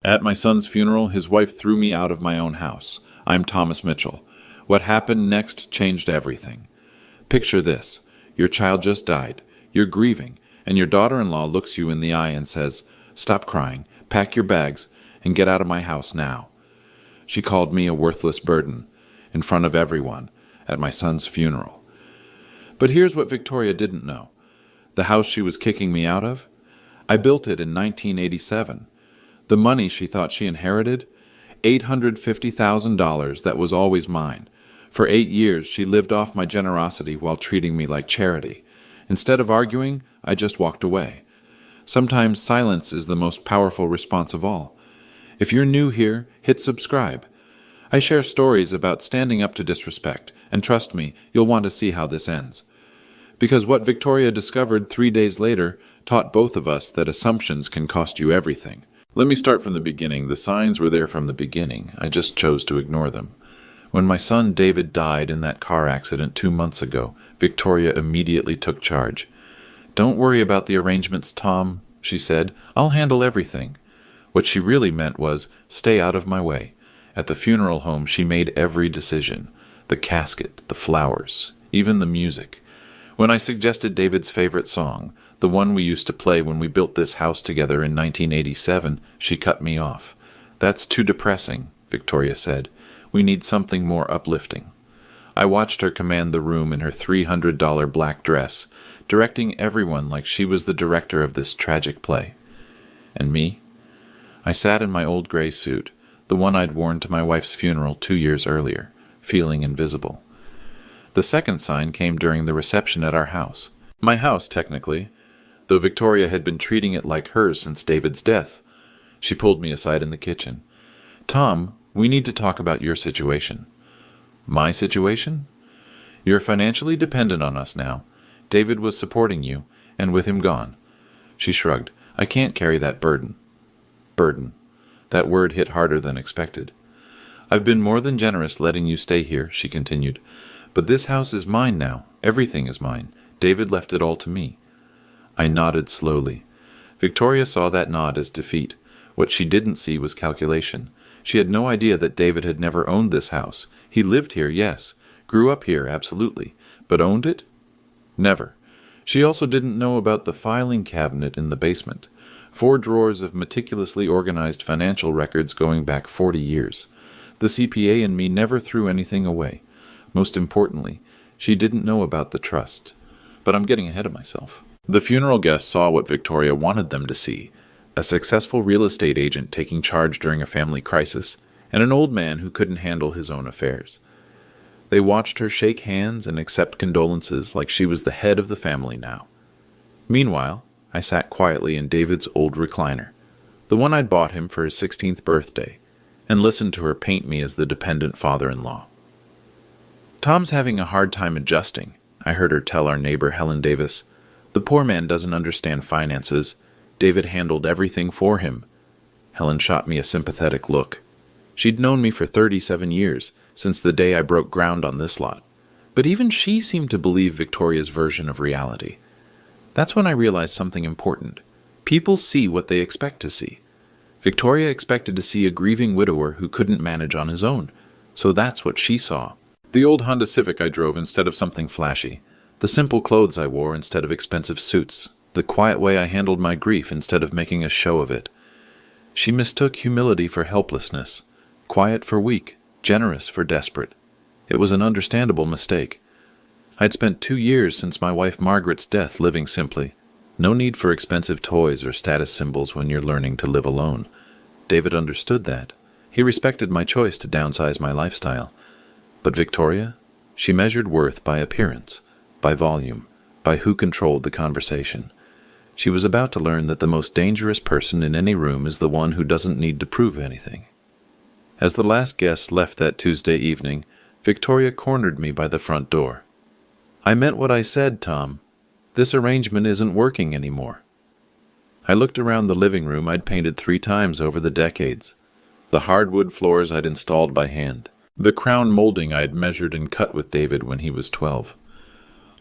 At my son's funeral, his wife threw me out of my own house. I'm Thomas Mitchell. What happened next changed everything. Picture this. Your child just died. You're grieving, and your daughter-in-law looks you in the eye and says, "Stop crying, pack your bags, and get out of my house now." She called me a worthless burden, in front of everyone, at my son's funeral. But here's what Victoria didn't know. The house she was kicking me out of? I built it in 1987. The money she thought she inherited? $850,000 that was always mine. For 8 years, she lived off my generosity while treating me like charity. Instead of arguing, I just walked away. Sometimes silence is the most powerful response of all. If you're new here, hit subscribe. I share stories about standing up to disrespect, and trust me, you'll want to see how this ends. Because what Victoria discovered 3 days later taught both of us that assumptions can cost you everything. Let me start from the beginning. The signs were there from the beginning. I just chose to ignore them. When my son David died in that car accident 2 months ago, Victoria immediately took charge. "Don't worry about the arrangements, Tom," she said. "I'll handle everything." What she really meant was, stay out of my way. At the funeral home, she made every decision. The casket, the flowers, even the music. When I suggested David's favorite song, the one we used to play when we built this house together in 1987, she cut me off. "That's too depressing," Victoria said. "We need something more uplifting." I watched her command the room in her $300 black dress, directing everyone like she was the director of this tragic play. And me? I sat in my old gray suit, the one I'd worn to my wife's funeral 2 years earlier, feeling invisible. The second sign came during the reception at our house. My house, technically, though Victoria had been treating it like hers since David's death. She pulled me aside in the kitchen. "Tom, we need to talk about your situation." "My situation?" "You're financially dependent on us now. David was supporting you, and with him gone." She shrugged. "I can't carry that burden." Burden. That word hit harder than expected. "I've been more than generous letting you stay here," she continued. "But this house is mine now. Everything is mine. David left it all to me." I nodded slowly. Victoria saw that nod as defeat. What she didn't see was calculation. She had no idea that David had never owned this house. He lived here, yes. Grew up here, absolutely. But owned it? Never. She also didn't know about the filing cabinet in the basement. 4 drawers of meticulously organized financial records going back 40 years. The CPA in me never threw anything away. Most importantly, she didn't know about the trust. But I'm getting ahead of myself. The funeral guests saw what Victoria wanted them to see: a successful real estate agent taking charge during a family crisis, and an old man who couldn't handle his own affairs. They watched her shake hands and accept condolences like she was the head of the family now. Meanwhile, I sat quietly in David's old recliner, the one I'd bought him for his 16th birthday, and listened to her paint me as the dependent father-in-law. "Tom's having a hard time adjusting," I heard her tell our neighbor Helen Davis. "The poor man doesn't understand finances. David handled everything for him." Helen shot me a sympathetic look. She'd known me for 37 years, since the day I broke ground on this lot. But even she seemed to believe Victoria's version of reality. That's when I realized something important. People see what they expect to see. Victoria expected to see a grieving widower who couldn't manage on his own. So that's what she saw. The old Honda Civic I drove instead of something flashy. The simple clothes I wore instead of expensive suits. The quiet way I handled my grief instead of making a show of it. She mistook humility for helplessness. Quiet for weak. Generous for desperate. It was an understandable mistake. I'd spent 2 years since my wife Margaret's death living simply. No need for expensive toys or status symbols when you're learning to live alone. David understood that. He respected my choice to downsize my lifestyle. But Victoria? She measured worth by appearance, by volume, by who controlled the conversation. She was about to learn that the most dangerous person in any room is the one who doesn't need to prove anything. As the last guest left that Tuesday evening, Victoria cornered me by the front door. "I meant what I said, Tom. This arrangement isn't working anymore." I looked around the living room I'd painted 3 times over the decades. The hardwood floors I'd installed by hand. The crown molding I'd measured and cut with David when he was 12.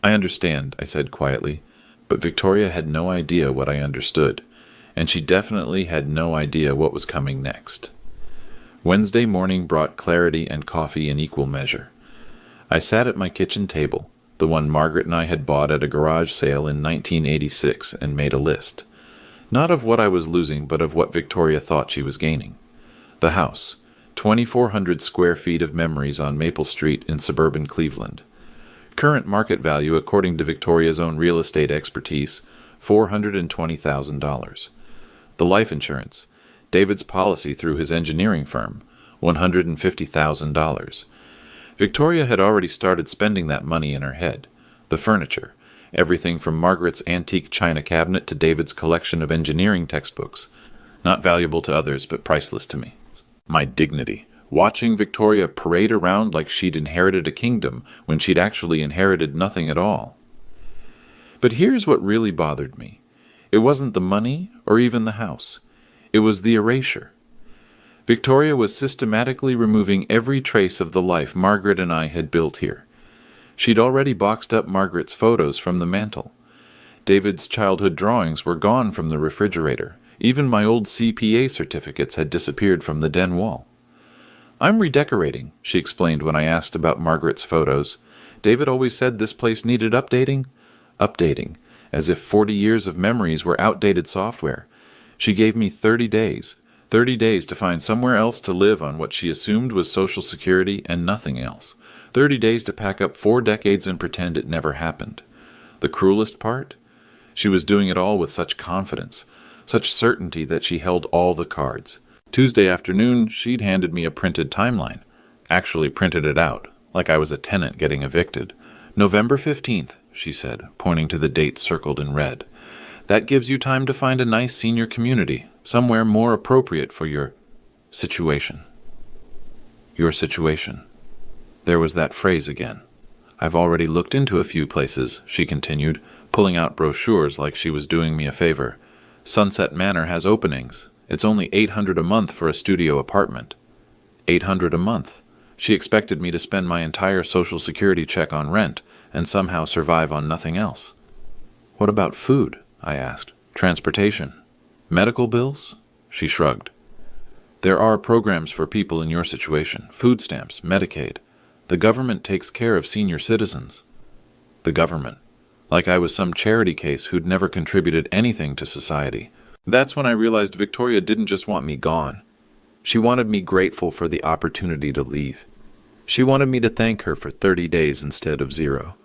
"I understand," I said quietly, but Victoria had no idea what I understood, and she definitely had no idea what was coming next. Wednesday morning brought clarity and coffee in equal measure. I sat at my kitchen table, the one Margaret and I had bought at a garage sale in 1986, and made a list. Not of what I was losing, but of what Victoria thought she was gaining. The house, 2,400 square feet of memories on Maple Street in suburban Cleveland. Current market value, according to Victoria's own real estate expertise, $420,000. The life insurance, David's policy through his engineering firm, $150,000. Victoria had already started spending that money in her head. The furniture, everything from Margaret's antique china cabinet to David's collection of engineering textbooks, not valuable to others but priceless to me. My dignity, watching Victoria parade around like she'd inherited a kingdom when she'd actually inherited nothing at all. But here's what really bothered me. It wasn't the money or even the house. It was the erasure. Victoria was systematically removing every trace of the life Margaret and I had built here. She'd already boxed up Margaret's photos from the mantel. David's childhood drawings were gone from the refrigerator. Even my old CPA certificates had disappeared from the den wall. "I'm redecorating," she explained when I asked about Margaret's photos. "David always said this place needed updating." Updating, as if 40 years of memories were outdated software. She gave me 30 days. 30 days to find somewhere else to live on what she assumed was Social Security and nothing else. 30 days to pack up 4 decades and pretend it never happened. The cruelest part? She was doing it all with such confidence, such certainty that she held all the cards. Tuesday afternoon, she'd handed me a printed timeline. Actually printed it out, like I was a tenant getting evicted. "November 15th, she said, pointing to the date circled in red. "That gives you time to find a nice senior community, somewhere more appropriate for your situation." Your situation. There was that phrase again. "I've already looked into a few places," she continued, pulling out brochures like she was doing me a favor. "Sunset Manor has openings. It's only $800 a month for a studio apartment." $800 a month. She expected me to spend my entire Social Security check on rent and somehow survive on nothing else. "What about food?" I asked. "Transportation? Medical bills?" She shrugged. "There are programs for people in your situation. Food stamps, Medicaid. The government takes care of senior citizens." The government. Like I was some charity case who'd never contributed anything to society. That's when I realized Victoria didn't just want me gone. She wanted me grateful for the opportunity to leave. She wanted me to thank her for 30 days instead of 0.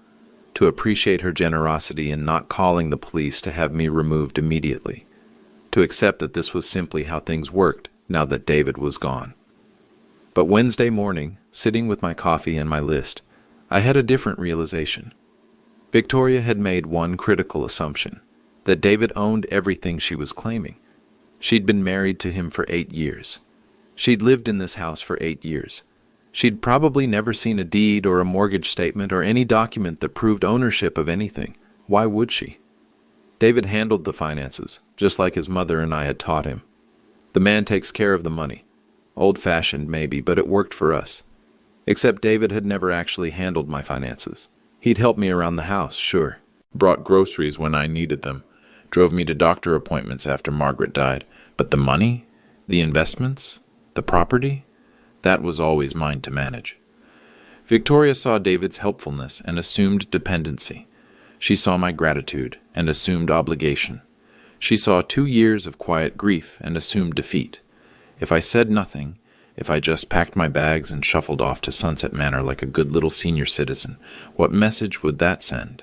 To appreciate her generosity in not calling the police to have me removed immediately. To accept that this was simply how things worked now that David was gone. But Wednesday morning, sitting with my coffee and my list, I had a different realization. Victoria had made one critical assumption, that David owned everything she was claiming. She'd been married to him for 8 years. She'd lived in this house for 8 years. She'd probably never seen a deed or a mortgage statement or any document that proved ownership of anything. Why would she? David handled the finances, just like his mother and I had taught him. The man takes care of the money. Old-fashioned maybe, but it worked for us. Except David had never actually handled my finances. He'd helped me around the house, sure. Brought groceries when I needed them. Drove me to doctor appointments after Margaret died. But the money? The investments? The property? That was always mine to manage. Victoria saw David's helpfulness and assumed dependency. She saw my gratitude and assumed obligation. She saw 2 years of quiet grief and assumed defeat. If I said nothing, if I just packed my bags and shuffled off to Sunset Manor like a good little senior citizen, what message would that send?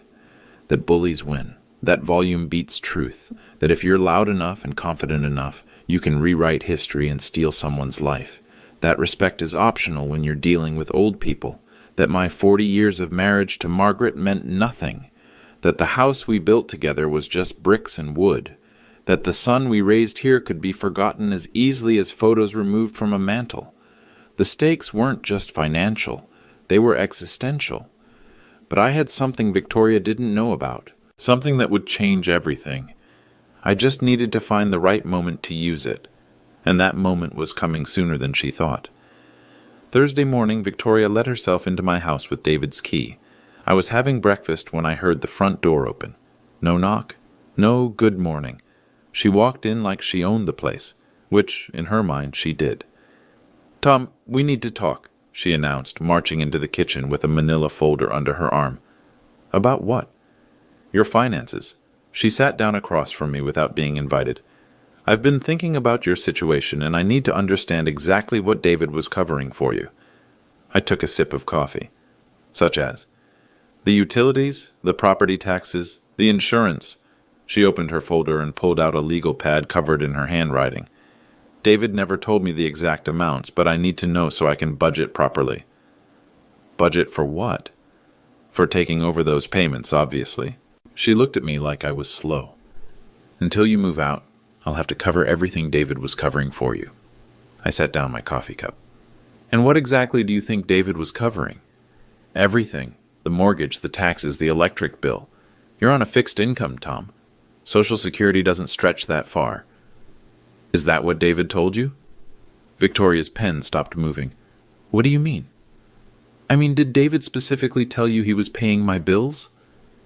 That bullies win, that volume beats truth, that if you're loud enough and confident enough, you can rewrite history and steal someone's life. That respect is optional when you're dealing with old people, that my 40 years of marriage to Margaret meant nothing, that the house we built together was just bricks and wood, that the son we raised here could be forgotten as easily as photos removed from a mantel. The stakes weren't just financial, they were existential. But I had something Victoria didn't know about, something that would change everything. I just needed to find the right moment to use it, and that moment was coming sooner than she thought. Thursday morning, Victoria let herself into my house with David's key. I was having breakfast when I heard the front door open. No knock, no good morning. She walked in like she owned the place, which, in her mind, she did. "Tom, we need to talk," she announced, marching into the kitchen with a manila folder under her arm. "About what?" "Your finances." She sat down across from me without being invited. "I've been thinking about your situation, and I need to understand exactly what David was covering for you." I took a sip of coffee. "Such as?" "The utilities, the property taxes, the insurance." She opened her folder and pulled out a legal pad covered in her handwriting. "David never told me the exact amounts, but I need to know so I can budget properly." "Budget for what?" "For taking over those payments, obviously." She looked at me like I was slow. "Until you move out, I'll have to cover everything David was covering for you." I set down my coffee cup. "And what exactly do you think David was covering?" "Everything. The mortgage, the taxes, the electric bill. You're on a fixed income, Tom. Social Security doesn't stretch that far." "Is that what David told you?" Victoria's pen stopped moving. "What do you mean?" "I mean, did David specifically tell you he was paying my bills?"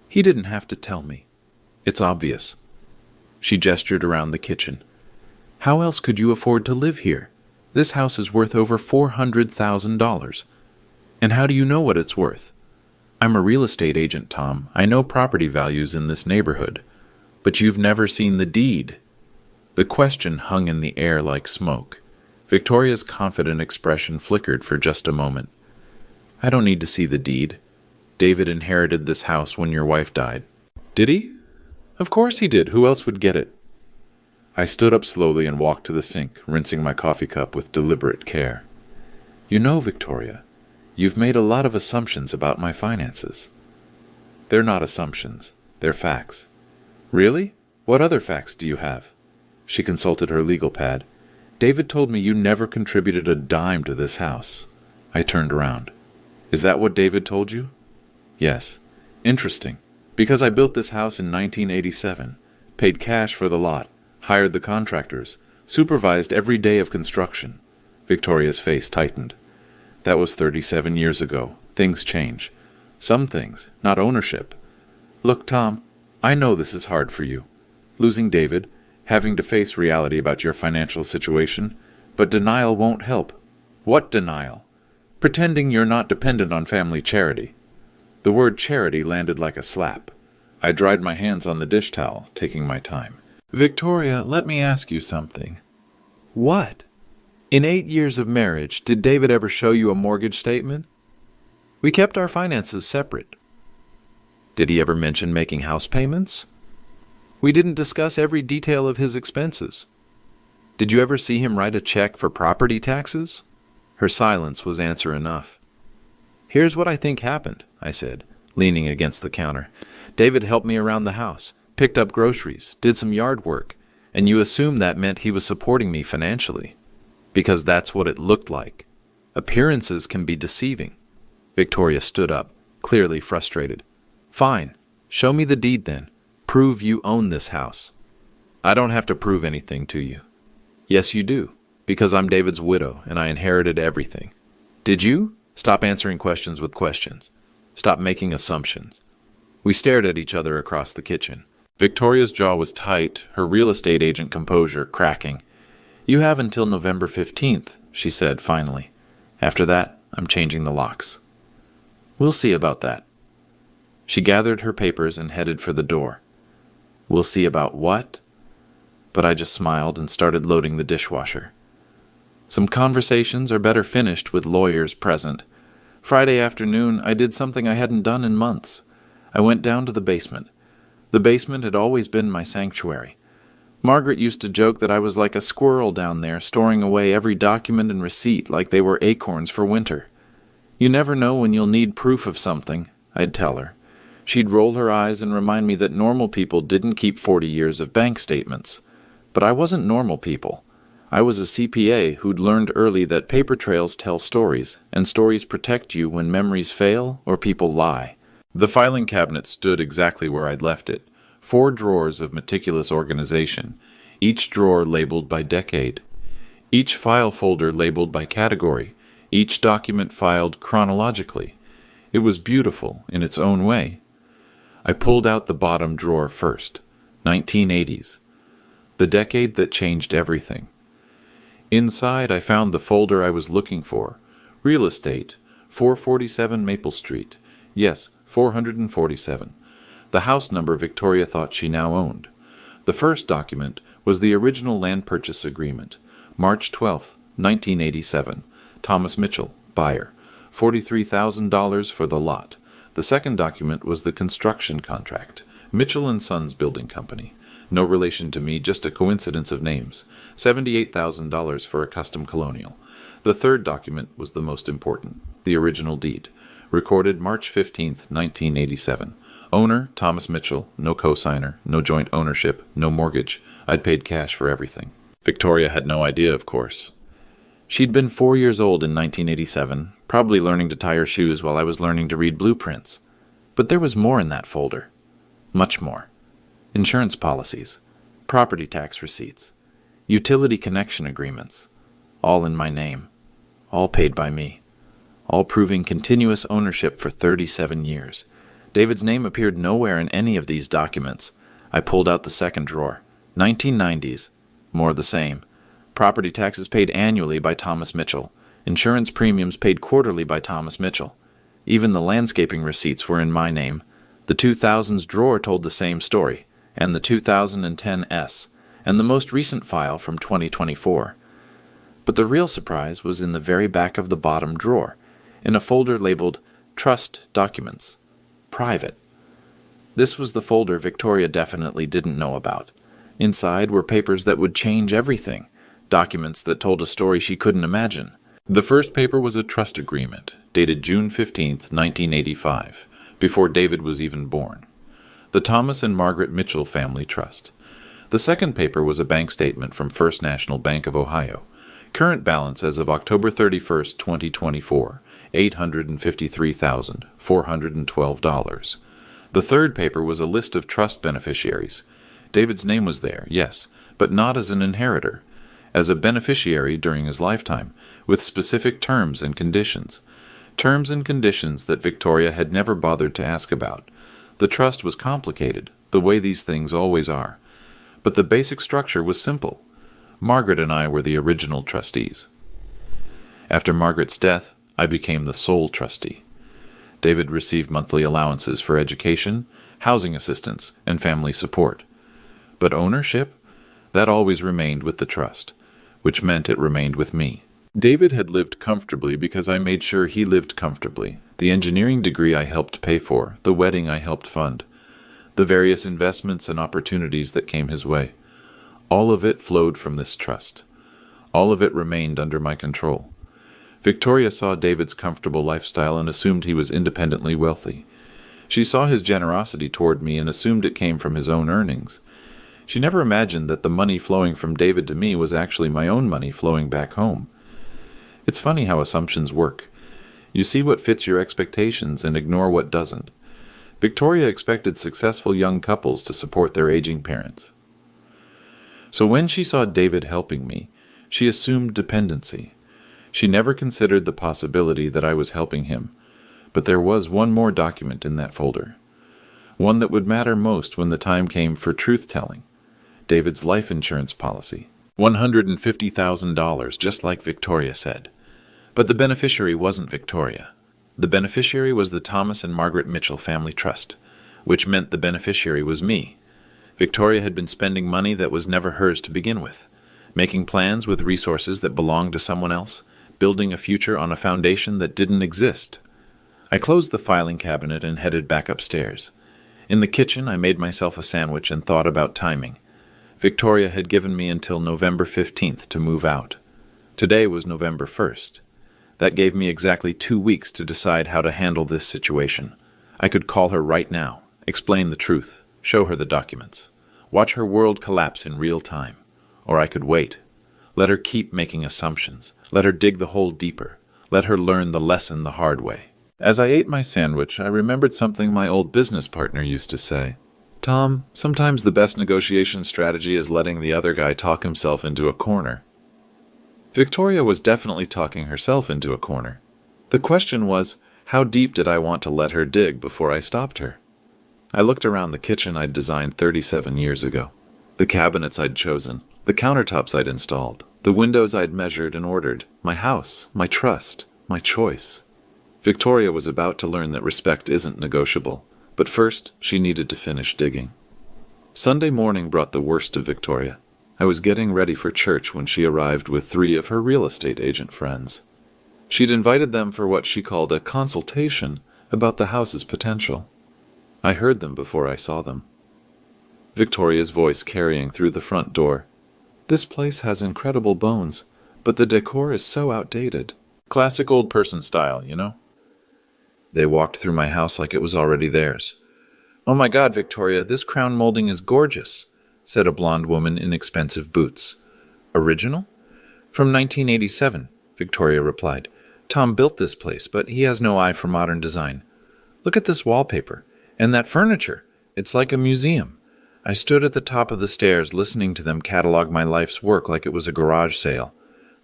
"He didn't have to tell me. It's obvious." She gestured around the kitchen. "How else could you afford to live here? This house is worth over $400,000. And how do you know what it's worth?" "I'm a real estate agent, Tom. I know property values in this neighborhood. But you've never seen the deed." The question hung in the air like smoke. Victoria's confident expression flickered for just a moment. "I don't need to see the deed. David inherited this house when your wife died." "Did he?" "Of course he did. Who else would get it?" I stood up slowly and walked to the sink, rinsing my coffee cup with deliberate care. "You know, Victoria, you've made a lot of assumptions about my finances." "They're not assumptions. They're facts." "Really? What other facts do you have?" She consulted her legal pad. "David told me you never contributed a dime to this house." I turned around. "Is that what David told you?" "Yes." "Interesting. Because I built this house in 1987, paid cash for the lot, hired the contractors, supervised every day of construction." Victoria's face tightened. "That was 37 years ago. Things change. Some things, not ownership. Look, Tom, I know this is hard for you. Losing David, having to face reality about your financial situation, but denial won't help." "What denial?" "Pretending you're not dependent on family charity." The word charity landed like a slap. I dried my hands on the dish towel, taking my time. "Victoria, let me ask you something." "What?" "In 8 years of marriage, did David ever show you a mortgage statement?" "We kept our finances separate." "Did he ever mention making house payments?" "We didn't discuss every detail of his expenses." "Did you ever see him write a check for property taxes?" Her silence was answer enough. "Here's what I think happened," I said, leaning against the counter. "David helped me around the house, picked up groceries, did some yard work, and you assumed that meant he was supporting me financially. Because that's what it looked like. Appearances can be deceiving." Victoria stood up, clearly frustrated. "Fine. Show me the deed then. Prove you own this house." "I don't have to prove anything to you." "Yes, you do. Because I'm David's widow, and I inherited everything." "Did you?" "Stop answering questions with questions. Stop making assumptions." We stared at each other across the kitchen. Victoria's jaw was tight, her real estate agent composure cracking. "You have until November 15th, she said finally. "After that, I'm changing the locks." "We'll see about that." She gathered her papers and headed for the door. "We'll see about what?" But I just smiled and started loading the dishwasher. Some conversations are better finished with lawyers present. Friday afternoon, I did something I hadn't done in months. I went down to the basement. The basement had always been my sanctuary. Margaret used to joke that I was like a squirrel down there, storing away every document and receipt like they were acorns for winter. "You never know when you'll need proof of something," I'd tell her. She'd roll her eyes and remind me that normal people didn't keep 40 years of bank statements. But I wasn't normal people. I was a CPA who'd learned early that paper trails tell stories, and stories protect you when memories fail or people lie. The filing cabinet stood exactly where I'd left it, 4 drawers of meticulous organization, each drawer labeled by decade, each file folder labeled by category, each document filed chronologically. It was beautiful in its own way. I pulled out the bottom drawer first, 1980s. The decade that changed everything. Inside, I found the folder I was looking for. Real estate, 447 Maple Street. Yes, 447. The house number Victoria thought she now owned. The first document was the original land purchase agreement. March 12, 1987. Thomas Mitchell, buyer. $43,000 for the lot. The second document was the construction contract. Mitchell and Sons Building Company. No relation to me, just a coincidence of names. $78,000 for a custom colonial. The third document was the most important, the original deed. Recorded March 15, 1987. Owner, Thomas Mitchell. No co-signer, no joint ownership, no mortgage. I'd paid cash for everything. Victoria had no idea, of course. She'd been 4 years old in 1987, probably learning to tie her shoes while I was learning to read blueprints. But there was more in that folder. Much more. Insurance policies, property tax receipts, utility connection agreements, all in my name, all paid by me, all proving continuous ownership for 37 years. David's name appeared nowhere in any of these documents. I pulled out the second drawer. 1990s. More of the same. Property taxes paid annually by Thomas Mitchell. Insurance premiums paid quarterly by Thomas Mitchell. Even the landscaping receipts were in my name. The 2000s drawer told the same story, and the 2010s, and the most recent file from 2024. But the real surprise was in the very back of the bottom drawer, in a folder labeled Trust Documents. Private. This was the folder Victoria definitely didn't know about. Inside were papers that would change everything, documents that told a story she couldn't imagine. The first paper was a trust agreement, dated June 15, 1985, before David was even born. The Thomas and Margaret Mitchell Family Trust. The second paper was a bank statement from First National Bank of Ohio. Current balance as of October 31, 2024, $853,412. The third paper was a list of trust beneficiaries. David's name was there, yes, but not as an inheritor, as a beneficiary during his lifetime, with specific terms and conditions. Terms and conditions that Victoria had never bothered to ask about. The trust was complicated, the way these things always are. But the basic structure was simple. Margaret and I were the original trustees. After Margaret's death, I became the sole trustee. David received monthly allowances for education, housing assistance, and family support. But ownership? That always remained with the trust, which meant it remained with me. David had lived comfortably because I made sure he lived comfortably. The engineering degree I helped pay for, the wedding I helped fund, the various investments and opportunities that came his way. All of it flowed from this trust. All of it remained under my control. Victoria saw David's comfortable lifestyle and assumed he was independently wealthy. She saw his generosity toward me and assumed it came from his own earnings. She never imagined that the money flowing from David to me was actually my own money flowing back home. It's funny how assumptions work. You see what fits your expectations and ignore what doesn't. Victoria expected successful young couples to support their aging parents. So when she saw David helping me, she assumed dependency. She never considered the possibility that I was helping him. But there was one more document in that folder. One that would matter most when the time came for truth-telling. David's life insurance policy. $150,000, just like Victoria said. But the beneficiary wasn't Victoria. The beneficiary was the Thomas and Margaret Mitchell Family Trust, which meant the beneficiary was me. Victoria had been spending money that was never hers to begin with, making plans with resources that belonged to someone else, building a future on a foundation that didn't exist. I closed the filing cabinet and headed back upstairs. In the kitchen, I made myself a sandwich and thought about timing. Victoria had given me until November 15th to move out. Today was November 1st. That gave me exactly 2 weeks to decide how to handle this situation. I could call her right now, explain the truth, show her the documents, watch her world collapse in real time. Or I could wait. Let her keep making assumptions. Let her dig the hole deeper. Let her learn the lesson the hard way. As I ate my sandwich, I remembered something my old business partner used to say. Tom, sometimes the best negotiation strategy is letting the other guy talk himself into a corner. Victoria was definitely talking herself into a corner. The question was, how deep did I want to let her dig before I stopped her? I looked around the kitchen I'd designed 37 years ago. The cabinets I'd chosen, the countertops I'd installed, the windows I'd measured and ordered, my house, my trust, my choice. Victoria was about to learn that respect isn't negotiable, but first she needed to finish digging. Sunday morning brought the worst of Victoria. I was getting ready for church when she arrived with 3 of her real estate agent friends. She'd invited them for what she called a consultation about the house's potential. I heard them before I saw them. Victoria's voice carrying through the front door. "This place has incredible bones, but the decor is so outdated. Classic old person style, you know?" They walked through my house like it was already theirs. "Oh my God, Victoria, this crown molding is gorgeous," said a blonde woman in expensive boots. "Original?" "From 1987, Victoria replied. "Tom built this place, but he has no eye for modern design. Look at this wallpaper. And that furniture. It's like a museum." I stood at the top of the stairs listening to them catalog my life's work like it was a garage sale.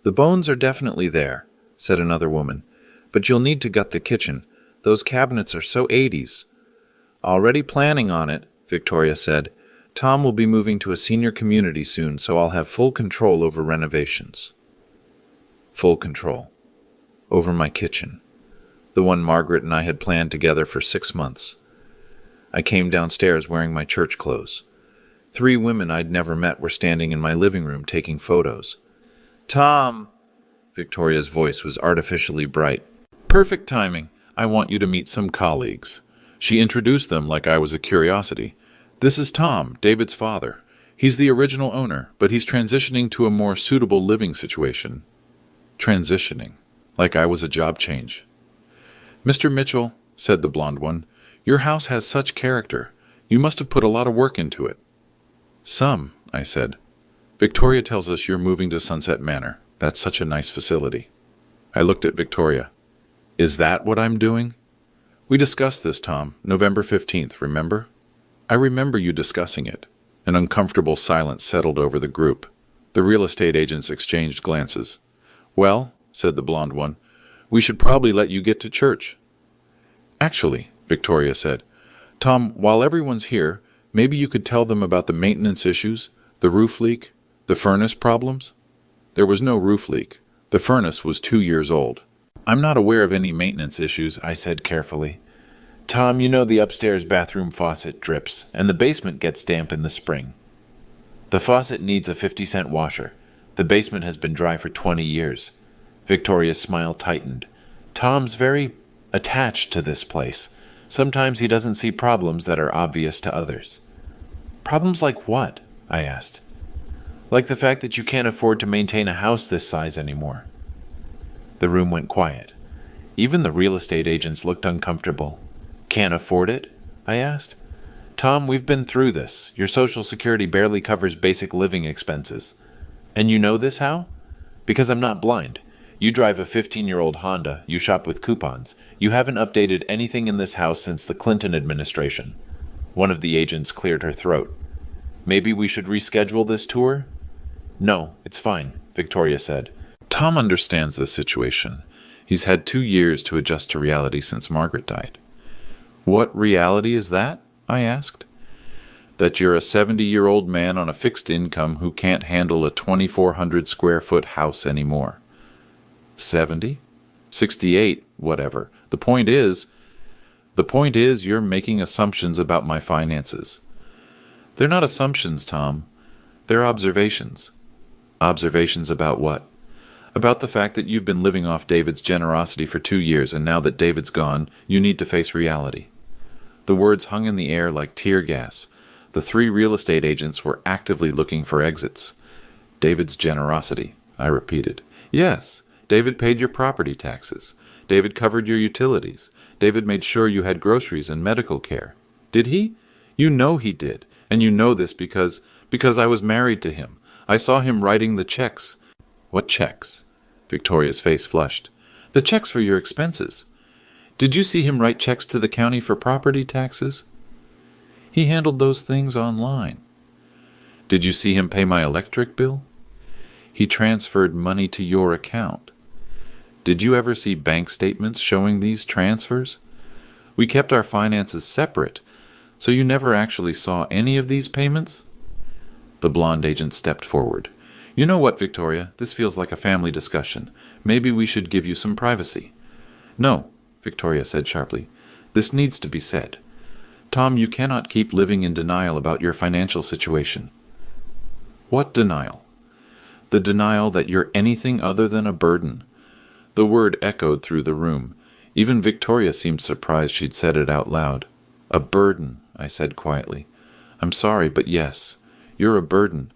"The bones are definitely there," said another woman. "But you'll need to gut the kitchen. Those cabinets are so 80s. "Already planning on it," Victoria said. "Tom will be moving to a senior community soon, so I'll have full control over renovations." Full control. Over my kitchen. The one Margaret and I had planned together for 6 months. I came downstairs wearing my church clothes. 3 women I'd never met were standing in my living room taking photos. "Tom!" Victoria's voice was artificially bright. "Perfect timing. I want you to meet some colleagues." She introduced them like I was a curiosity. "This is Tom, David's father. He's the original owner, but he's transitioning to a more suitable living situation." Transitioning. Like I was a job change. "Mr. Mitchell," said the blonde one, "your house has such character. You must have put a lot of work into it." "Some," I said. "Victoria tells us you're moving to Sunset Manor. That's such a nice facility." I looked at Victoria. "Is that what I'm doing?" "We discussed this, Tom, November 15th, remember?" I remember you discussing it. An uncomfortable silence settled over the group. The real estate agents exchanged glances. "Well," said the blonde one, "we should probably let you get to church." "Actually," Victoria said, "Tom, while everyone's here, maybe you could tell them about the maintenance issues, the roof leak, the furnace problems." There was no roof leak. The furnace was 2 years old. "I'm not aware of any maintenance issues," I said carefully. "Tom, you know the upstairs bathroom faucet drips, and the basement gets damp in the spring. The faucet needs a 50-cent washer. The basement has been dry for 20 years. Victoria's smile tightened. "Tom's very attached to this place. Sometimes he doesn't see problems that are obvious to others." "Problems like what?" I asked. "Like the fact that you can't afford to maintain a house this size anymore." The room went quiet. Even the real estate agents looked uncomfortable. "Can't afford it?" I asked. "Tom, we've been through this. Your Social Security barely covers basic living expenses. And you know this how? Because I'm not blind. You drive a 15-year-old Honda. You shop with coupons. You haven't updated anything in this house since the Clinton administration." One of the agents cleared her throat. "Maybe we should reschedule this tour?" "No, it's fine," Victoria said. "Tom understands this situation. He's had 2 years to adjust to reality since Margaret died." "What reality is that?" I asked. "That you're a 70-year-old man on a fixed income who can't handle a 2,400 square foot house anymore." 70? 68? Whatever. The point is you're making assumptions about my finances." "They're not assumptions, Tom. They're observations." "Observations about what?" "About the fact that you've been living off David's generosity for 2 years, and now that David's gone, you need to face reality." The words hung in the air like tear gas. The 3 real estate agents were actively looking for exits. "David's generosity," I repeated. "Yes, David paid your property taxes. David covered your utilities. David made sure you had groceries and medical care." "Did he?" "You know he did, and you know this because I was married to him. I saw him writing the checks." "What checks?" Victoria's face flushed. "The checks for your expenses. Did you see him write checks to the county for property taxes?" "He handled those things online." "Did you see him pay my electric bill?" "He transferred money to your account." "Did you ever see bank statements showing these transfers?" "We kept our finances separate, so you never actually saw any of these payments?" The blonde agent stepped forward. You know what, Victoria? This feels like a family discussion. Maybe we should give you some privacy. No, Victoria said sharply. This needs to be said. Tom, you cannot keep living in denial about your financial situation. What denial? The denial that you're anything other than a burden. The word echoed through the room. Even Victoria seemed surprised she'd said it out loud. A burden, I said quietly. I'm sorry, but yes, you're a burden.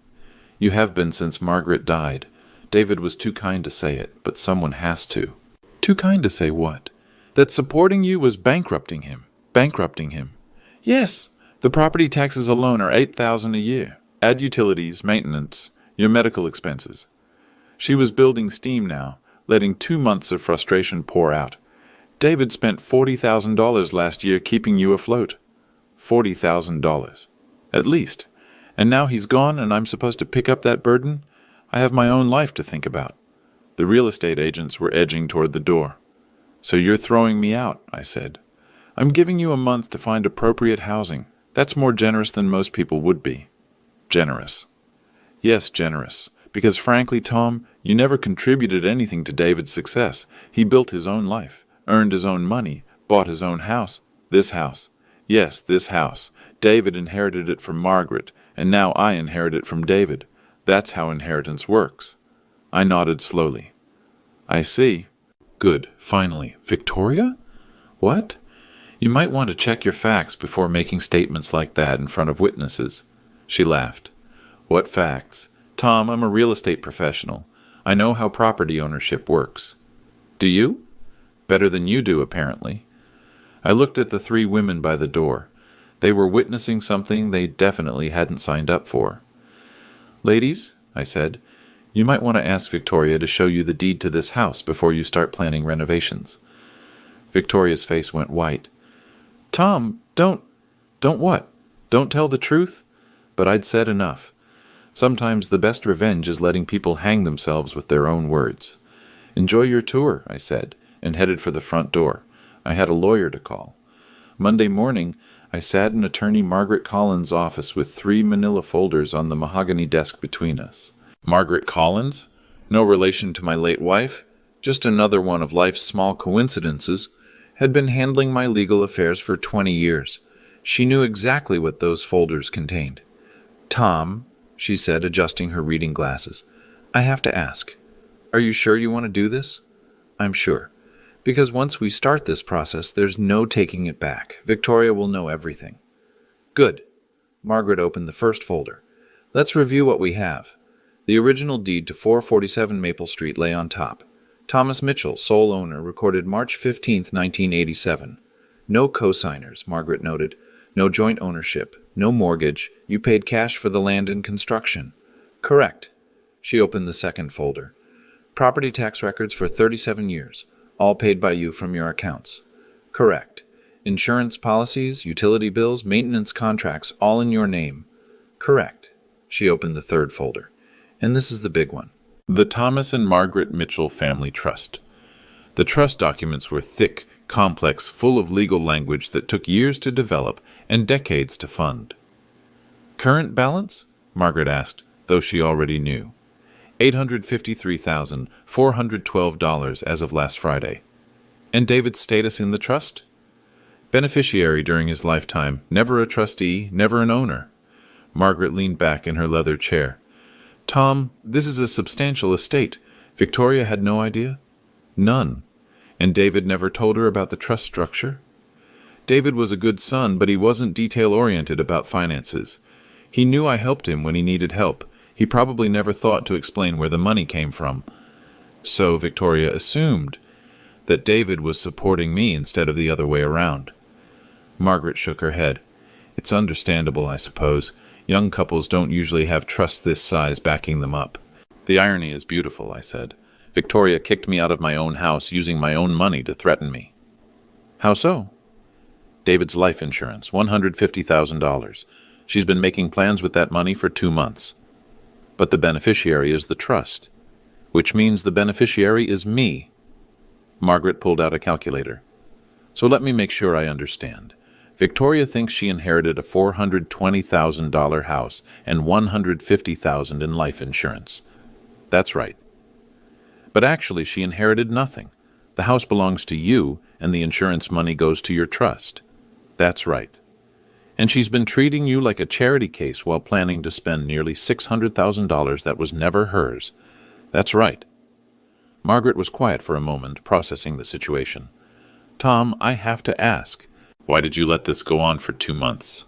You have been since Margaret died. David was too kind to say it, but someone has to. Too kind to say what? That supporting you was bankrupting him. Bankrupting him. Yes, the property taxes alone are $8,000 a year. Add utilities, maintenance, your medical expenses. She was building steam now, letting 2 months of frustration pour out. David spent $40,000 last year keeping you afloat. $40,000. At least. And now he's gone and I'm supposed to pick up that burden? I have my own life to think about. The real estate agents were edging toward the door. So you're throwing me out, I said. I'm giving you a month to find appropriate housing. That's more generous than most people would be. Generous. Yes, generous. Because frankly, Tom, you never contributed anything to David's success. He built his own life, earned his own money, bought his own house. This house. Yes, this house. David inherited it from Margaret, and now I inherit it from David. That's how inheritance works. I nodded slowly. I see. Good. Finally. Victoria? What? You might want to check your facts before making statements like that in front of witnesses. She laughed. What facts? Tom, I'm a real estate professional. I know how property ownership works. Do you? Better than you do, apparently. I looked at the 3 women by the door. They were witnessing something they definitely hadn't signed up for. Ladies, I said, you might want to ask Victoria to show you the deed to this house before you start planning renovations. Victoria's face went white. Tom, don't what? Don't tell the truth? But I'd said enough. Sometimes the best revenge is letting people hang themselves with their own words. Enjoy your tour, I said, and headed for the front door. I had a lawyer to call. Monday morning, I sat in attorney Margaret Collins' office with 3 manila folders on the mahogany desk between us. Margaret Collins? No relation to my late wife, just another one of life's small coincidences, had been handling my legal affairs for 20 years. She knew exactly what those folders contained. Tom, she said, adjusting her reading glasses, I have to ask, are you sure you want to do this? I'm sure. Because once we start this process, there's no taking it back. Victoria will know everything. Good. Margaret opened the first folder. Let's review what we have. The original deed to 447 Maple Street lay on top. Thomas Mitchell, sole owner, recorded March 15, 1987. No co-signers, Margaret noted. No joint ownership. No mortgage. You paid cash for the land and construction. Correct. She opened the second folder. Property tax records for 37 years. All paid by you from your accounts. Correct. Insurance policies, utility bills, maintenance contracts, all in your name. Correct. She opened the third folder. And this is the big one. The Thomas and Margaret Mitchell Family Trust. The trust documents were thick, complex, full of legal language that took years to develop and decades to fund. Current balance? Margaret asked, though she already knew. $853,412 as of last Friday. And David's status in the trust? Beneficiary during his lifetime, never a trustee, never an owner. Margaret leaned back in her leather chair. Tom, this is a substantial estate. Victoria had no idea? None. And David never told her about the trust structure? David was a good son, but he wasn't detail-oriented about finances. He knew I helped him when he needed help. He probably never thought to explain where the money came from. So Victoria assumed that David was supporting me instead of the other way around. Margaret shook her head. It's understandable, I suppose. Young couples don't usually have trust this size backing them up. The irony is beautiful, I said. Victoria kicked me out of my own house using my own money to threaten me. How so? David's life insurance, $150,000. She's been making plans with that money for 2 months. But the beneficiary is the trust, which means the beneficiary is me. Margaret pulled out a calculator. So let me make sure I understand. Victoria thinks she inherited a $420,000 house and $150,000 in life insurance. That's right. But actually, she inherited nothing. The house belongs to you, and the insurance money goes to your trust. That's right. And she's been treating you like a charity case while planning to spend nearly $600,000 that was never hers. That's right. Margaret was quiet for a moment, processing the situation. Tom, I have to ask, why did you let this go on for 2 months?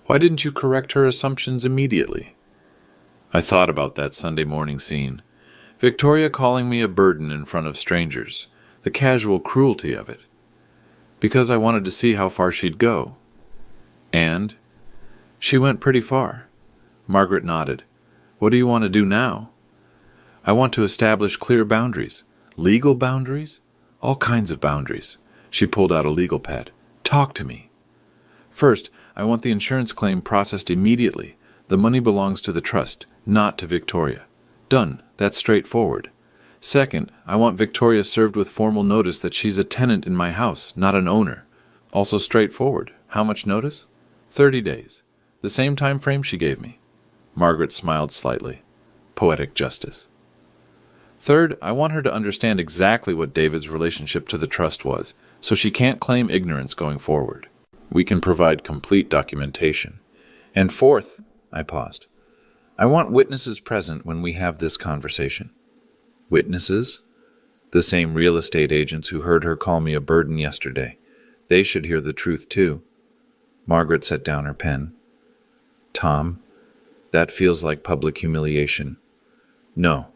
Why didn't you correct her assumptions immediately? I thought about that Sunday morning scene. Victoria calling me a burden in front of strangers. The casual cruelty of it. Because I wanted to see how far she'd go. And she went pretty far. Margaret nodded. What do you want to do now? I want to establish clear boundaries. Legal boundaries? All kinds of boundaries. She pulled out a legal pad. Talk to me. First, I want the insurance claim processed immediately. The money belongs to the trust, not to Victoria. Done. That's straightforward. Second, I want Victoria served with formal notice that she's a tenant in my house, not an owner. Also straightforward. How much notice? 30 days. The same time frame she gave me. Margaret smiled slightly. Poetic justice. Third, I want her to understand exactly what David's relationship to the trust was, so she can't claim ignorance going forward. We can provide complete documentation. And fourth, I paused, I want witnesses present when we have this conversation. Witnesses? The same real estate agents who heard her call me a burden yesterday. They should hear the truth too. Margaret set down her pen. Tom, that feels like public humiliation. No,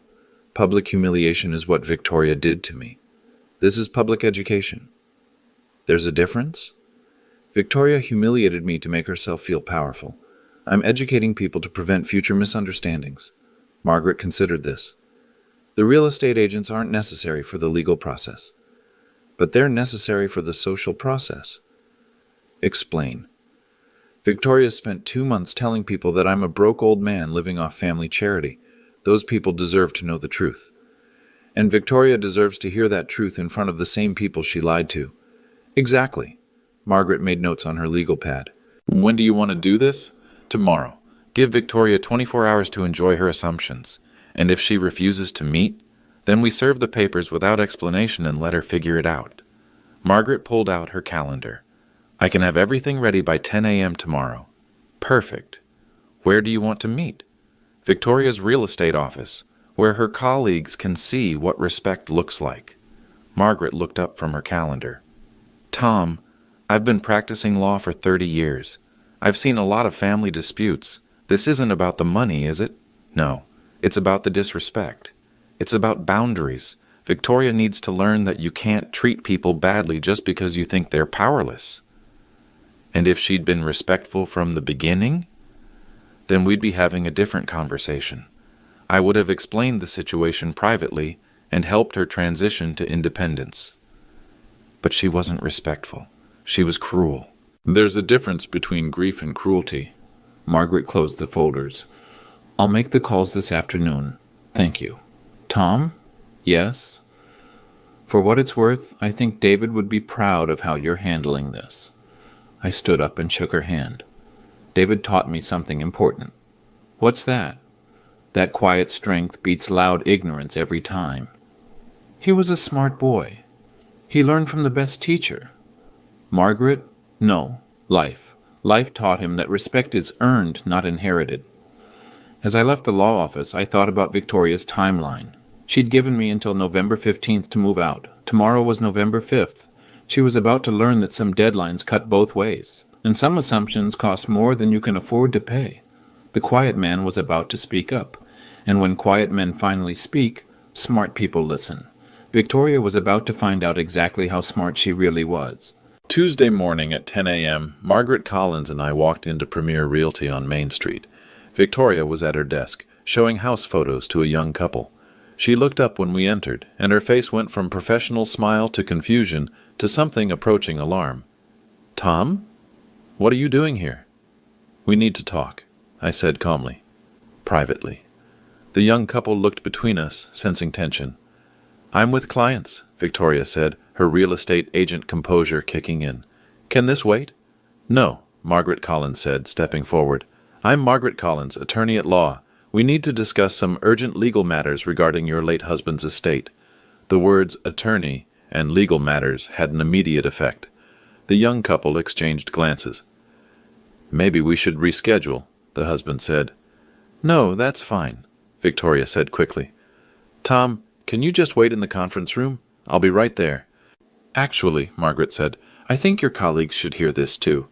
public humiliation is what Victoria did to me. This is public education. There's a difference? Victoria humiliated me to make herself feel powerful. I'm educating people to prevent future misunderstandings. Margaret considered this. The real estate agents aren't necessary for the legal process, but they're necessary for the social process. Explain. Victoria spent 2 months telling people that I'm a broke old man living off family charity. Those people deserve to know the truth. And Victoria deserves to hear that truth in front of the same people she lied to. Exactly. Margaret made notes on her legal pad. When do you want to do this? Tomorrow. Give Victoria 24 hours to enjoy her assumptions. And if she refuses to meet, then we serve the papers without explanation and let her figure it out. Margaret pulled out her calendar. I can have everything ready by 10 a.m. tomorrow. Perfect. Where do you want to meet? Victoria's real estate office, where her colleagues can see what respect looks like. Margaret looked up from her calendar. Tom, I've been practicing law for 30 years. I've seen a lot of family disputes. This isn't about the money, is it? No, it's about the disrespect. It's about boundaries. Victoria needs to learn that you can't treat people badly just because you think they're powerless. And if she'd been respectful from the beginning, then we'd be having a different conversation. I would have explained the situation privately and helped her transition to independence. But she wasn't respectful. She was cruel. There's a difference between grief and cruelty. Margaret closed the folders. I'll make the calls this afternoon. Thank you. Tom? Yes? For what it's worth, I think David would be proud of how you're handling this. I stood up and shook her hand. David taught me something important. What's that? That quiet strength beats loud ignorance every time. He was a smart boy. He learned from the best teacher. Margaret? No, life. Life taught him that respect is earned, not inherited. As I left the law office, I thought about Victoria's timeline. She'd given me until November 15th to move out. Tomorrow was November 5th. She was about to learn that some deadlines cut both ways, and some assumptions cost more than you can afford to pay. The quiet man was about to speak up, and when quiet men finally speak, smart people listen. Victoria was about to find out exactly how smart she really was. Tuesday morning at 10 a.m., Margaret Collins and I walked into Premier Realty on Main Street. Victoria was at her desk, showing house photos to a young couple. She looked up when we entered, and her face went from professional smile to confusion to something approaching alarm. Tom? What are you doing here? We need to talk, I said calmly. Privately. The young couple looked between us, sensing tension. I'm with clients, Victoria said, her real estate agent composure kicking in. Can this wait? No, Margaret Collins said, stepping forward. I'm Margaret Collins, attorney at law. We need to discuss some urgent legal matters regarding your late husband's estate. The words attorney and legal matters had an immediate effect. The young couple exchanged glances. Maybe we should reschedule, the husband said. No, that's fine, Victoria said quickly. Tom, can you just wait in the conference room? I'll be right there. Actually, Margaret said, I think your colleagues should hear this too.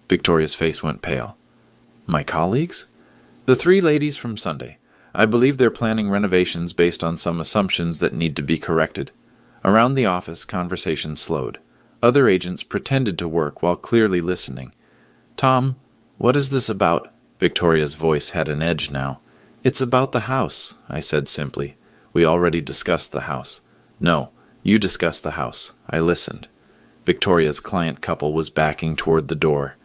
Victoria's face went pale. My colleagues? The three ladies from Sunday. I believe they're planning renovations based on some assumptions that need to be corrected. Around the office, conversation slowed. Other agents pretended to work while clearly listening. Tom, what is this about? Victoria's voice had an edge now. It's about the house, I said simply. We already discussed the house. No, you discussed the house. I listened. Victoria's client couple was backing toward the door.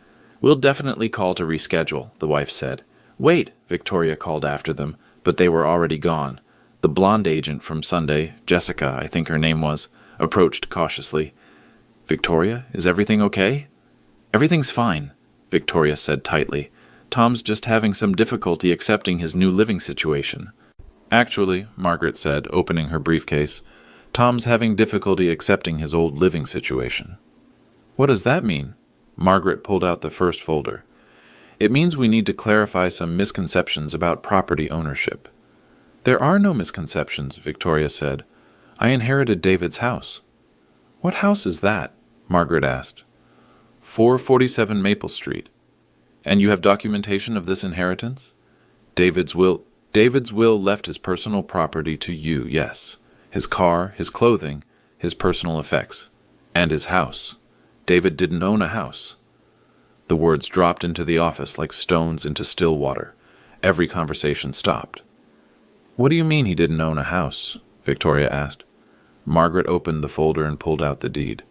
We'll definitely call to reschedule, the wife said. Wait, Victoria called after them, but they were already gone. The blonde agent from Sunday, Jessica, I think her name was, approached cautiously. Victoria, is everything okay? Everything's fine, Victoria said tightly. Tom's just having some difficulty accepting his new living situation. Actually, Margaret said, opening her briefcase, Tom's having difficulty accepting his old living situation. What does that mean? Margaret pulled out the first folder. It means we need to clarify some misconceptions about property ownership. There are no misconceptions, Victoria said. I inherited David's house. What house is that? Margaret asked. 447 Maple Street. And you have documentation of this inheritance? David's will left his personal property to you, yes. His car, his clothing, his personal effects, and his house. David didn't own a house. The words dropped into the office like stones into still water. Every conversation stopped. What do you mean he didn't own a house? Victoria asked. Margaret opened the folder and pulled out the deed.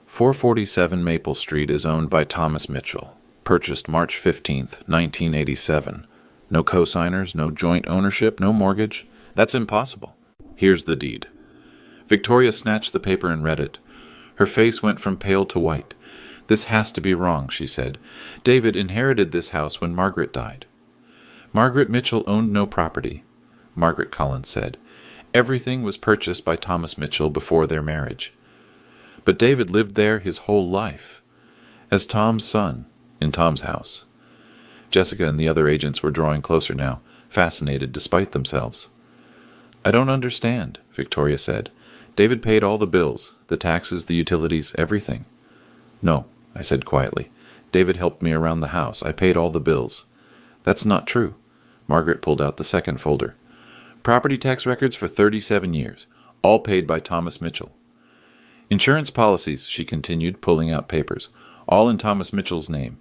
447 Maple Street is owned by Thomas Mitchell. Purchased March 15th, 1987. No co-signers, no joint ownership, no mortgage. That's impossible. Here's the deed. Victoria snatched the paper and read it. Her face went from pale to white. This has to be wrong, she said. David inherited this house when Margaret died. Margaret Mitchell owned no property, Margaret Collins said. Everything was purchased by Thomas Mitchell before their marriage. But David lived there his whole life, as Tom's son, in Tom's house. Jessica and the other agents were drawing closer now, fascinated despite themselves. I don't understand, Victoria said. David paid all the bills, the taxes, the utilities, everything. No, I said quietly. David helped me around the house. I paid all the bills. That's not true. Margaret pulled out the second folder. Property tax records for 37 years, all paid by Thomas Mitchell. Insurance policies, she continued, pulling out papers, all in Thomas Mitchell's name.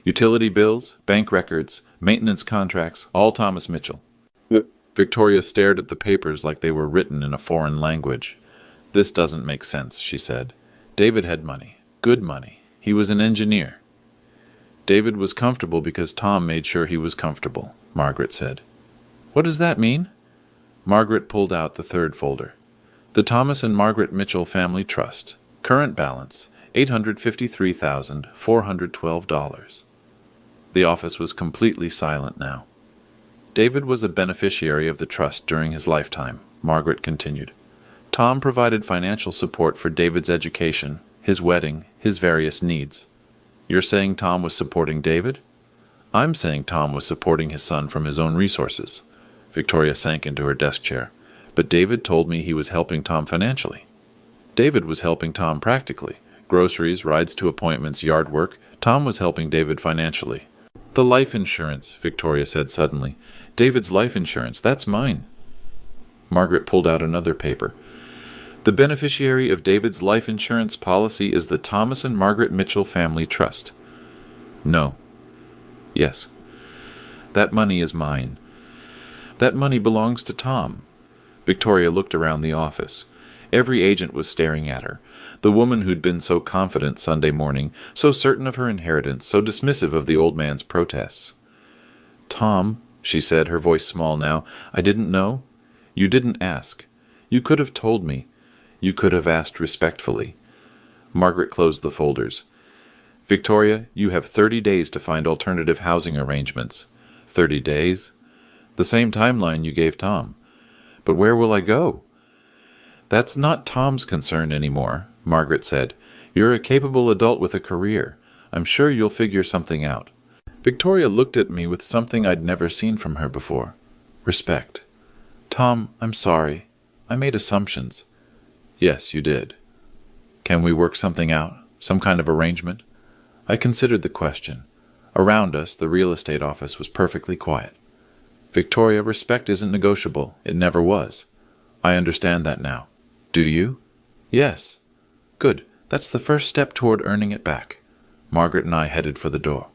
Utility bills, bank records, maintenance contracts, all Thomas Mitchell. Victoria stared at the papers like they were written in a foreign language. This doesn't make sense, she said. David had money, good money. He was an engineer. David was comfortable because Tom made sure he was comfortable, Margaret said. What does that mean? Margaret pulled out the third folder. The Thomas and Margaret Mitchell Family Trust. Current balance, $853,412. The office was completely silent now. David was a beneficiary of the trust during his lifetime, Margaret continued. Tom provided financial support for David's education, his wedding, his various needs. You're saying Tom was supporting David? I'm saying Tom was supporting his son from his own resources. Victoria sank into her desk chair. But David told me he was helping Tom financially. David was helping Tom practically. Groceries, rides to appointments, yard work. Tom was helping David financially. The life insurance, Victoria said suddenly. David's life insurance, that's mine. Margaret pulled out another paper. The beneficiary of David's life insurance policy is the Thomas and Margaret Mitchell Family Trust. No. Yes. That money is mine. That money belongs to Tom. Victoria looked around the office. Every agent was staring at her. The woman who'd been so confident Sunday morning, so certain of her inheritance, so dismissive of the old man's protests. Tom, she said, her voice small now, I didn't know. You didn't ask. You could have told me. You could have asked respectfully. Margaret closed the folders. Victoria, you have 30 days to find alternative housing arrangements. 30 days? The same timeline you gave Tom. But where will I go? That's not Tom's concern anymore, Margaret said. You're a capable adult with a career. I'm sure you'll figure something out. Victoria looked at me with something I'd never seen from her before. Respect. Tom, I'm sorry. I made assumptions. Yes, you did. Can we work something out? Some kind of arrangement? I considered the question. Around us, the real estate office was perfectly quiet. Victoria, respect isn't negotiable. It never was. I understand that now. Do you? Yes. Good. That's the first step toward earning it back. Margaret and I headed for the door.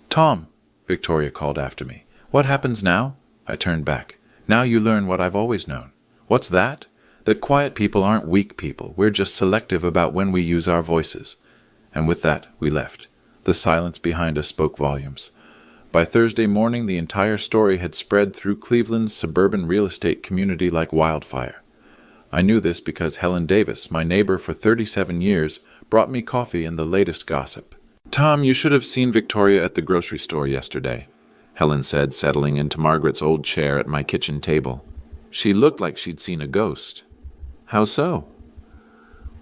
Tom, Victoria called after me. What happens now? I turned back. Now you learn what I've always known. What's that? That quiet people aren't weak people. We're just selective about when we use our voices. And with that, we left. The silence behind us spoke volumes. By Thursday morning, the entire story had spread through Cleveland's suburban real estate community like wildfire. I knew this because Helen Davis, my neighbor for 37 years, brought me coffee and the latest gossip. Tom, you should have seen Victoria at the grocery store yesterday, Helen said, settling into Margaret's old chair at my kitchen table. She looked like she'd seen a ghost. How so?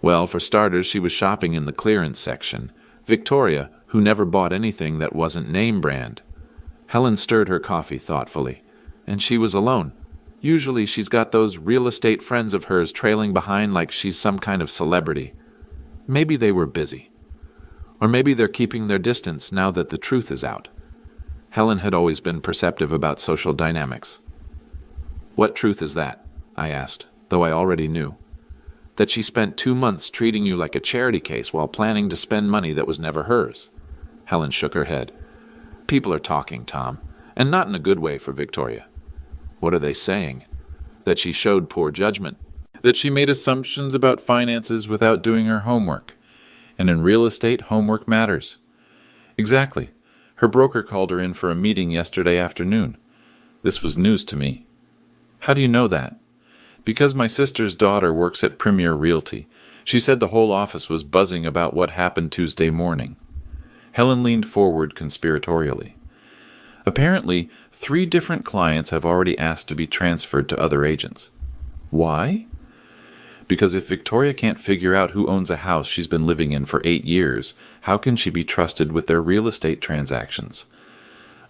Well, for starters, she was shopping in the clearance section. Victoria, who never bought anything that wasn't name brand. Helen stirred her coffee thoughtfully. And she was alone. Usually she's got those real estate friends of hers trailing behind like she's some kind of celebrity. Maybe they were busy. Or maybe they're keeping their distance now that the truth is out. Helen had always been perceptive about social dynamics. What truth is that? I asked, though I already knew. That she spent 2 months treating you like a charity case while planning to spend money that was never hers. Helen shook her head. People are talking, Tom, and not in a good way for Victoria. What are they saying? That she showed poor judgment. That she made assumptions about finances without doing her homework. And in real estate, homework matters. Exactly. Her broker called her in for a meeting yesterday afternoon. This was news to me. How do you know that? Because my sister's daughter works at Premier Realty. She said the whole office was buzzing about what happened Tuesday morning. Helen leaned forward conspiratorially. Apparently, 3 different clients have already asked to be transferred to other agents. Why? Because if Victoria can't figure out who owns a house she's been living in for 8 years, how can she be trusted with their real estate transactions?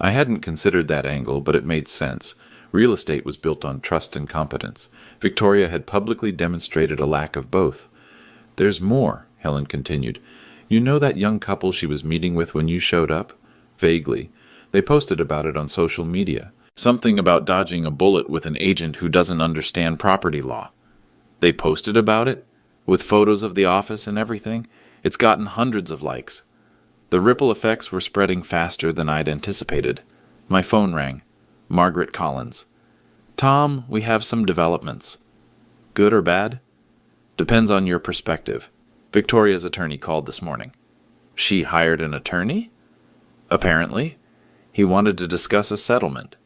I hadn't considered that angle, but it made sense. Real estate was built on trust and competence. Victoria had publicly demonstrated a lack of both. There's more, Helen continued. You know that young couple she was meeting with when you showed up? Vaguely. They posted about it on social media. Something about dodging a bullet with an agent who doesn't understand property law. They posted about it? With photos of the office and everything? It's gotten hundreds of likes. The ripple effects were spreading faster than I'd anticipated. My phone rang. Margaret Collins. Tom, we have some developments. Good or bad? Depends on your perspective. Victoria's attorney called this morning. She hired an attorney? Apparently. He wanted to discuss a settlement.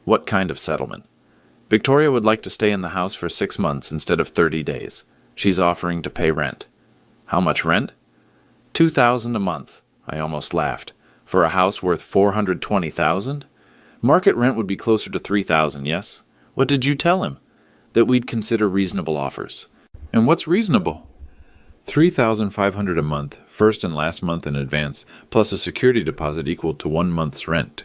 What kind of settlement? Victoria would like to stay in the house for 6 months instead of 30 days. She's offering to pay rent. How much rent? $2,000 a month. I almost laughed. For a house worth $420,000? Market rent would be closer to $3,000, yes? What did you tell him? That we'd consider reasonable offers. And what's reasonable? $3,500 a month, first and last month in advance, plus a security deposit equal to 1 month's rent.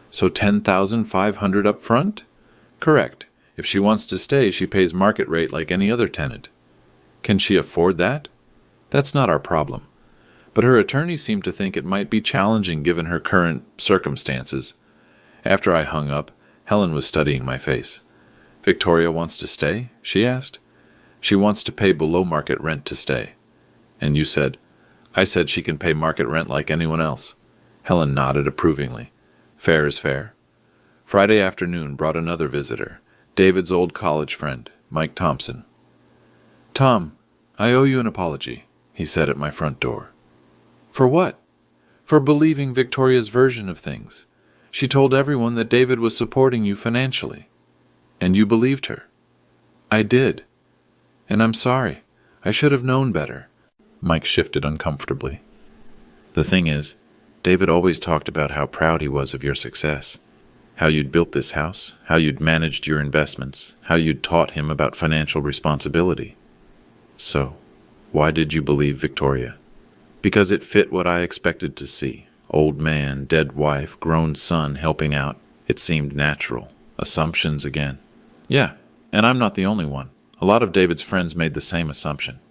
So $10,500 up front? Correct. If she wants to stay, she pays market rate like any other tenant. Can she afford that? That's not our problem. But her attorney seemed to think it might be challenging given her current circumstances. After I hung up, Helen was studying my face. Victoria wants to stay? She asked. She wants to pay below market rent to stay. And you said? I said she can pay market rent like anyone else. Helen nodded approvingly. Fair is fair. Friday afternoon brought another visitor, David's old college friend, Mike Thompson. Tom, I owe you an apology, he said at my front door. For what? For believing Victoria's version of things. She told everyone that David was supporting you financially. And you believed her. I did. And I'm sorry. I should have known better. Mike shifted uncomfortably. The thing is, David always talked about how proud he was of your success. How you'd built this house, how you'd managed your investments, how you'd taught him about financial responsibility. So, why did you believe Victoria? Because it fit what I expected to see. Old man, dead wife, grown son helping out. It seemed natural. Assumptions again. Yeah, and I'm not the only one. A lot of David's friends made the same assumption.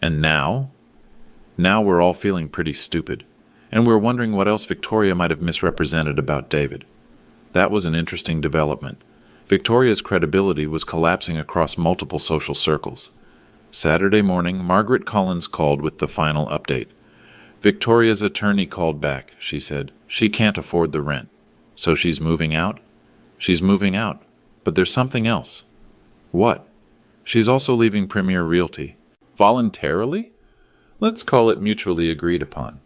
And now? Now we're all feeling pretty stupid. And we're wondering what else Victoria might have misrepresented about David. That was an interesting development. Victoria's credibility was collapsing across multiple social circles. Saturday morning, Margaret Collins called with the final update. Victoria's attorney called back, she said. She can't afford the rent. So she's moving out? She's moving out. But there's something else. What? She's also leaving Premier Realty. Voluntarily? Let's call it mutually agreed upon.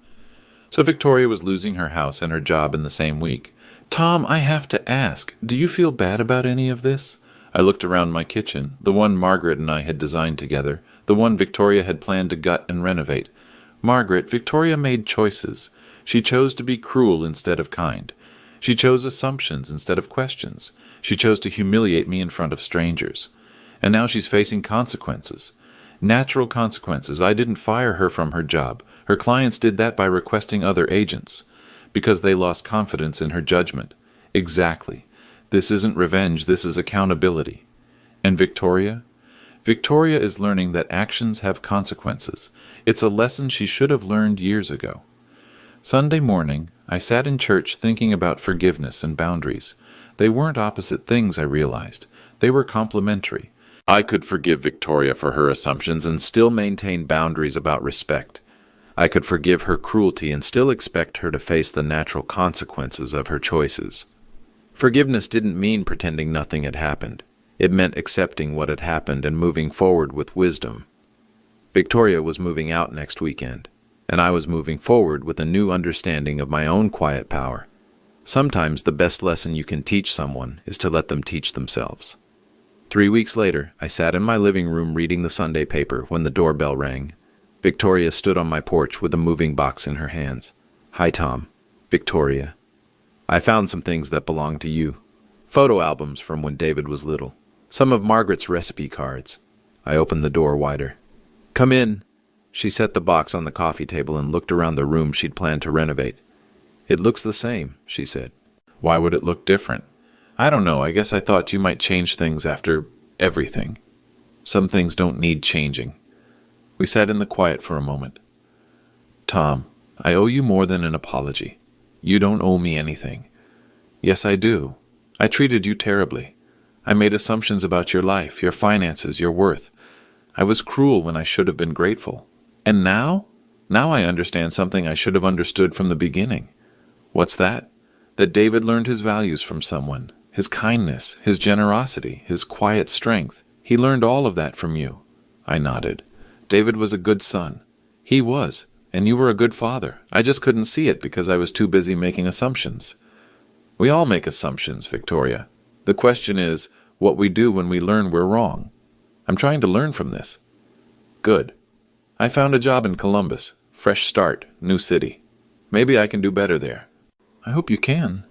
So Victoria was losing her house and her job in the same week. Tom, I have to ask, do you feel bad about any of this? I looked around my kitchen, the one Margaret and I had designed together, the one Victoria had planned to gut and renovate. Margaret, Victoria made choices. She chose to be cruel instead of kind. She chose assumptions instead of questions. She chose to humiliate me in front of strangers. And now she's facing consequences. Natural consequences. I didn't fire her from her job. Her clients did that by requesting other agents. Because they lost confidence in her judgment. Exactly. This isn't revenge, this is accountability. And Victoria? Victoria is learning that actions have consequences. It's a lesson she should have learned years ago. Sunday morning, I sat in church thinking about forgiveness and boundaries. They weren't opposite things, I realized. They were complementary. I could forgive Victoria for her assumptions and still maintain boundaries about respect. I could forgive her cruelty and still expect her to face the natural consequences of her choices. Forgiveness didn't mean pretending nothing had happened. It meant accepting what had happened and moving forward with wisdom. Victoria was moving out next weekend, and I was moving forward with a new understanding of my own quiet power. Sometimes the best lesson you can teach someone is to let them teach themselves. 3 weeks later, I sat in my living room reading the Sunday paper when the doorbell rang. Victoria stood on my porch with a moving box in her hands. Hi, Tom. Victoria. I found some things that belong to you. Photo albums from when David was little. Some of Margaret's recipe cards. I opened the door wider. Come in. She set the box on the coffee table and looked around the room she'd planned to renovate. It looks the same, she said. Why would it look different? I don't know. I guess I thought you might change things after everything. Some things don't need changing. We sat in the quiet for a moment. Tom, I owe you more than an apology. You don't owe me anything. Yes, I do. I treated you terribly. I made assumptions about your life, your finances, your worth. I was cruel when I should have been grateful. And now? Now I understand something I should have understood from the beginning. What's that? That David learned his values from someone. His kindness, his generosity, his quiet strength. He learned all of that from you. I nodded. David was a good son. He was, and you were a good father. I just couldn't see it because I was too busy making assumptions. We all make assumptions, Victoria. The question is, what we do when we learn we're wrong. I'm trying to learn from this. Good. I found a job in Columbus. Fresh start, new city. Maybe I can do better there. I hope you can.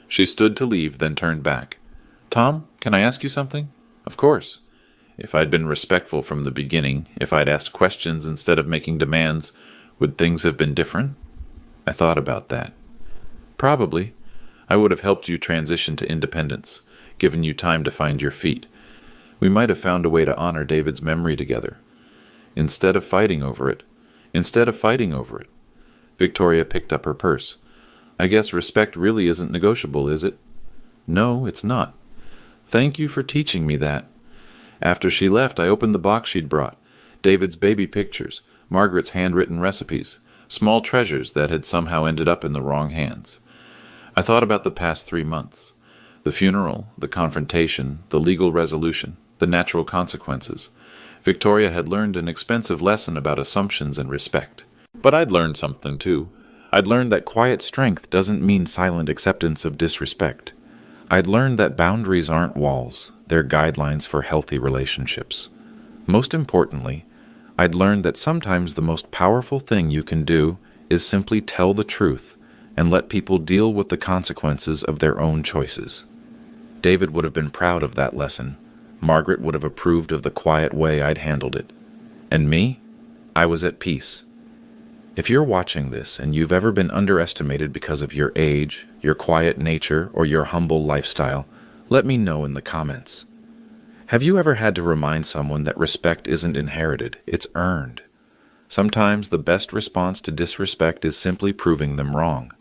She stood to leave, then turned back. Tom, can I ask you something? Of course. If I'd been respectful from the beginning, if I'd asked questions instead of making demands, would things have been different? I thought about that. Probably. I would have helped you transition to independence, given you time to find your feet. We might have found a way to honor David's memory together. Instead of fighting over it. Victoria picked up her purse. I guess respect really isn't negotiable, is it? No, it's not. Thank you for teaching me that. After she left, I opened the box she'd brought. David's baby pictures, Margaret's handwritten recipes, small treasures that had somehow ended up in the wrong hands. I thought about the past 3 months. The funeral, the confrontation, the legal resolution, the natural consequences. Victoria had learned an expensive lesson about assumptions and respect. But I'd learned something, too. I'd learned that quiet strength doesn't mean silent acceptance of disrespect. I'd learned that boundaries aren't walls, they're guidelines for healthy relationships. Most importantly, I'd learned that sometimes the most powerful thing you can do is simply tell the truth and let people deal with the consequences of their own choices. David would have been proud of that lesson. Margaret would have approved of the quiet way I'd handled it. And me? I was at peace. If you're watching this and you've ever been underestimated because of your age, your quiet nature, or your humble lifestyle, let me know in the comments. Have you ever had to remind someone that respect isn't inherited, it's earned? Sometimes the best response to disrespect is simply proving them wrong.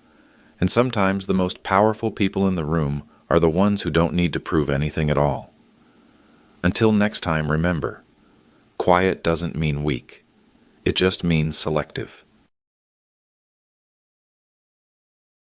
And sometimes the most powerful people in the room are the ones who don't need to prove anything at all. Until next time, remember, quiet doesn't mean weak. It just means selective.